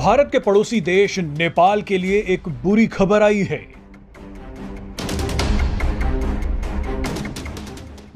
भारत के पड़ोसी देश नेपाल के लिए एक बुरी खबर आई है।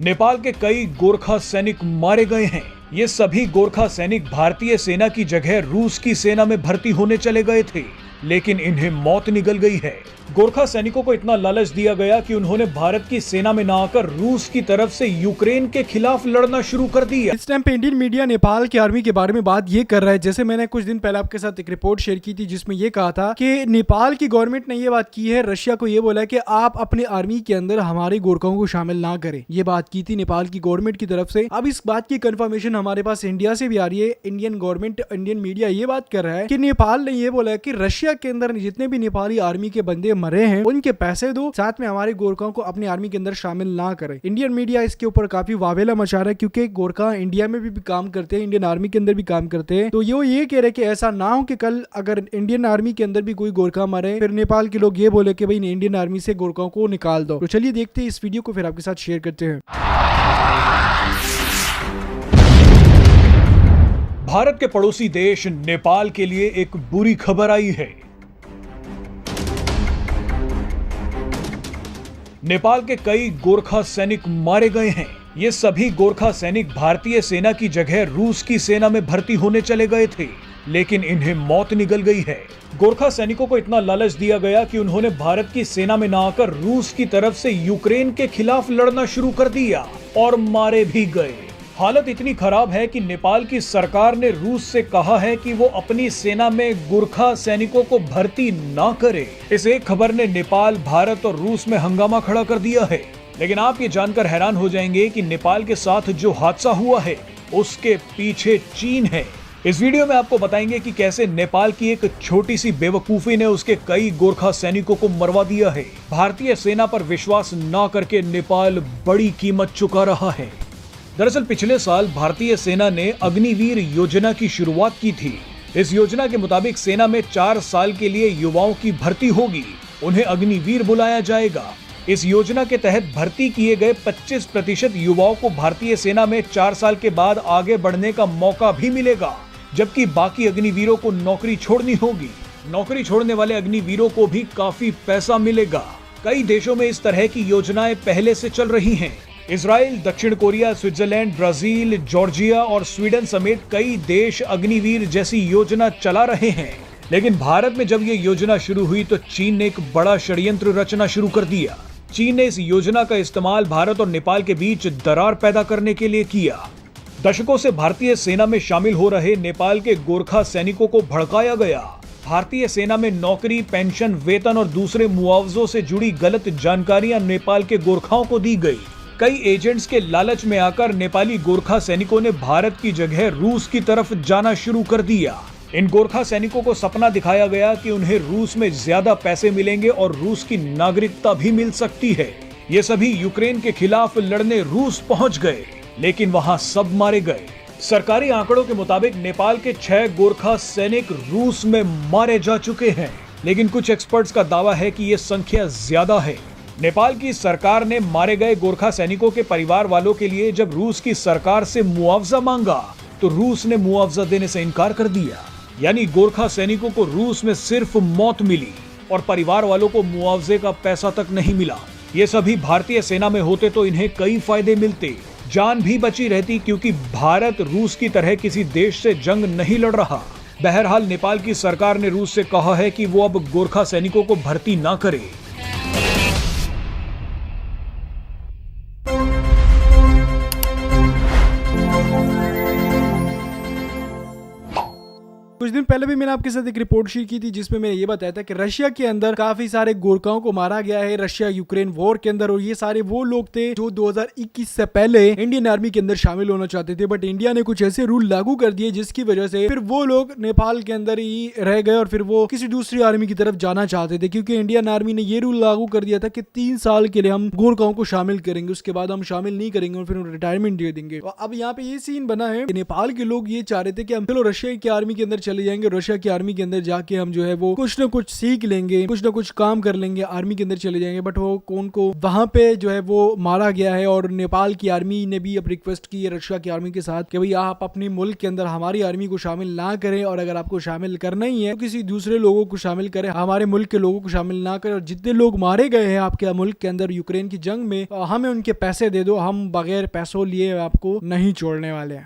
नेपाल के कई गोरखा सैनिक मारे गए हैं। ये सभी गोरखा सैनिक भारतीय सेना की जगह रूस की सेना में भर्ती होने चले गए थे, लेकिन इन्हें मौत निगल गई है। गोरखा सैनिकों को इतना लालच दिया गया कि उन्होंने भारत की सेना में न आकर रूस की तरफ से यूक्रेन के खिलाफ लड़ना शुरू कर दिया। इस टाइम पे इंडियन मीडिया नेपाल की आर्मी के बारे में बात ये कर रहा है, जैसे मैंने कुछ दिन पहले आपके साथ एक रिपोर्ट शेयर की थी जिसमें ये कहा था कि नेपाल की गवर्नमेंट ने ये बात की है, रशिया को ये बोला है कि आप अपने आर्मी के अंदर हमारे गोरखाओं को शामिल ना करें। ये बात की थी नेपाल की गवर्नमेंट की तरफ से। अब इस बात की कंफर्मेशन हमारे पास इंडिया से भी आ रही है। इंडियन गवर्नमेंट, इंडियन मीडिया ये बात कर रहा है कि नेपाल ने ये बोला है कि रशिया के अंदर जितने भी नेपाली आर्मी के बंदे मरे हैं उनके पैसे दो, साथ में हमारे गोरखाओं को अपनी आर्मी के अंदर शामिल ना करें। इंडियन मीडिया इसके ऊपर काफी वावेला मचा रहा है, क्योंकि गोरखा इंडिया में भी काम करते हैं, इंडियन आर्मी के अंदर भी काम करते हैं। तो ये कह रहे कि ऐसा ना हो कि कल अगर इंडियन आर्मी के अंदर भी कोई गोरखा मरे फिर नेपाल के लोग ये बोले कि भाई इंडियन आर्मी से गोरखाओं को निकाल दो। तो चलिए देखते हैं इस वीडियो को, फिर आपके साथ शेयर करते हैं। भारत के पड़ोसी देश नेपाल के लिए एक बुरी खबर आई है। नेपाल के कई गोरखा सैनिक मारे गए हैं। ये सभी गोरखा सैनिक भारतीय सेना की जगह रूस की सेना में भर्ती होने चले गए थे, लेकिन इन्हें मौत निगल गई है। गोरखा सैनिकों को इतना लालच दिया गया कि उन्होंने भारत की सेना में न आकर रूस की तरफ से यूक्रेन के खिलाफ लड़ना शुरू कर दिया और मारे भी गए। हालत इतनी खराब है कि नेपाल की सरकार ने रूस से कहा है कि वो अपनी सेना में गोरखा सैनिकों को भर्ती ना करे। इस एक खबर ने नेपाल, भारत और रूस में हंगामा खड़ा कर दिया है। लेकिन आप ये जानकर हैरान हो जाएंगे कि नेपाल के साथ जो हादसा हुआ है उसके पीछे चीन है। इस वीडियो में आपको बताएंगे कि कैसे नेपाल की एक छोटी सी बेवकूफी ने उसके कई गोरखा सैनिकों को मरवा दिया है। भारतीय सेना पर विश्वास न करके नेपाल बड़ी कीमत चुका रहा है। दरअसल पिछले साल भारतीय सेना ने अग्निवीर योजना की शुरुआत की थी। इस योजना के मुताबिक सेना में 4 साल के लिए युवाओं की भर्ती होगी, उन्हें अग्निवीर बुलाया जाएगा। इस योजना के तहत भर्ती किए गए 25% युवाओं को भारतीय सेना में 4 साल के बाद आगे बढ़ने का मौका भी मिलेगा, जबकि बाकी अग्निवीरों को नौकरी छोड़नी होगी। नौकरी छोड़ने वाले अग्निवीरों को भी काफी पैसा मिलेगा। कई देशों में इस तरह की योजनाएं पहले से चल रही हैं। इजराइल, दक्षिण कोरिया, स्विट्जरलैंड, ब्राजील, जॉर्जिया और स्वीडन समेत कई देश अग्निवीर जैसी योजना चला रहे हैं। लेकिन भारत में जब ये योजना शुरू हुई तो चीन ने एक बड़ा षड्यंत्र रचना शुरू कर दिया। चीन ने इस योजना का इस्तेमाल भारत और नेपाल के बीच दरार पैदा करने के लिए किया। दशकों से भारतीय सेना में शामिल हो रहे नेपाल के गोरखा सैनिकों को भड़काया गया। भारतीय सेना में नौकरी, पेंशन, वेतन और दूसरे मुआवजों से जुड़ी गलत जानकारियां नेपाल के गोरखाओं को दी गई। कई एजेंट्स के लालच में आकर नेपाली गोरखा सैनिकों ने भारत की जगह रूस की तरफ जाना शुरू कर दिया। इन गोरखा सैनिकों को सपना दिखाया गया कि उन्हें रूस में ज्यादा पैसे मिलेंगे और रूस की नागरिकता भी मिल सकती है। ये सभी यूक्रेन के खिलाफ लड़ने रूस पहुंच गए, लेकिन वहां सब मारे गए। सरकारी आंकड़ों के मुताबिक नेपाल के 6 गोरखा सैनिक रूस में मारे जा चुके हैं, लेकिन कुछ एक्सपर्ट्स का दावा है कि ये संख्या ज्यादा है। नेपाल की सरकार ने मारे गए गोरखा सैनिकों के परिवार वालों के लिए जब रूस की सरकार से मुआवजा मांगा तो रूस ने मुआवजा देने से इनकार कर दिया। यानी गोरखा सैनिकों को रूस में सिर्फ मौत मिली और परिवार वालों को मुआवजे का पैसा तक नहीं मिला। ये सभी भारतीय सेना में होते तो इन्हें कई फायदे मिलते, जान भी बची रहती, क्योंकि भारत रूस की तरह किसी देश से जंग नहीं लड़ रहा। बहरहाल नेपाल की सरकार ने रूस से कहा है कि वो अब गोरखा सैनिकों को भर्ती ना करे। कुछ दिन पहले भी मैंने आपके साथ एक रिपोर्ट शेयर की थी जिसमें मैंने ये बताया था कि रशिया के अंदर काफी सारे गोरखाओं को मारा गया है रशिया यूक्रेन वॉर के अंदर। और ये सारे वो लोग थे जो 2021 से पहले इंडियन आर्मी के अंदर शामिल होना चाहते थे, बट इंडिया ने कुछ ऐसे रूल लागू कर दिए जिसकी वजह से फिर वो लोग नेपाल के अंदर ही रह गए और फिर वो किसी दूसरी आर्मी की तरफ जाना चाहते थे, क्योंकि इंडियन आर्मी ने ये रूल लागू कर दिया था कि 3 साल के लिए हम गोरखाओं को शामिल करेंगे, उसके बाद हम शामिल नहीं करेंगे और फिर रिटायरमेंट दे देंगे। अब यहाँ पे ये सीन बना है कि नेपाल के लोग ये चाह रहे थे कि हम चलो रशिया की आर्मी के अंदर चले जाएंगे, रशिया की आर्मी के अंदर जाके हम जो है वो कुछ ना कुछ सीख लेंगे, कुछ ना कुछ काम कर लेंगे, आर्मी के अंदर चले जाएंगे। बट वो कौन को वहां पे जो है वो मारा गया है। और नेपाल की आर्मी ने भी अब रिक्वेस्ट की है रशिया की आर्मी के साथ कि भाई आप अपने मुल्क के अंदर हमारी आर्मी को शामिल ना करें, और अगर आपको शामिल करना ही है तो किसी दूसरे लोगों को शामिल करें, हमारे मुल्क के लोगों को शामिल ना करें। और जितने लोग मारे गए हैं आपके मुल्क के अंदर यूक्रेन की जंग में, हमें उनके पैसे दे दो, हम बगैर पैसों लिए आपको नहीं छोड़ने वाले हैं।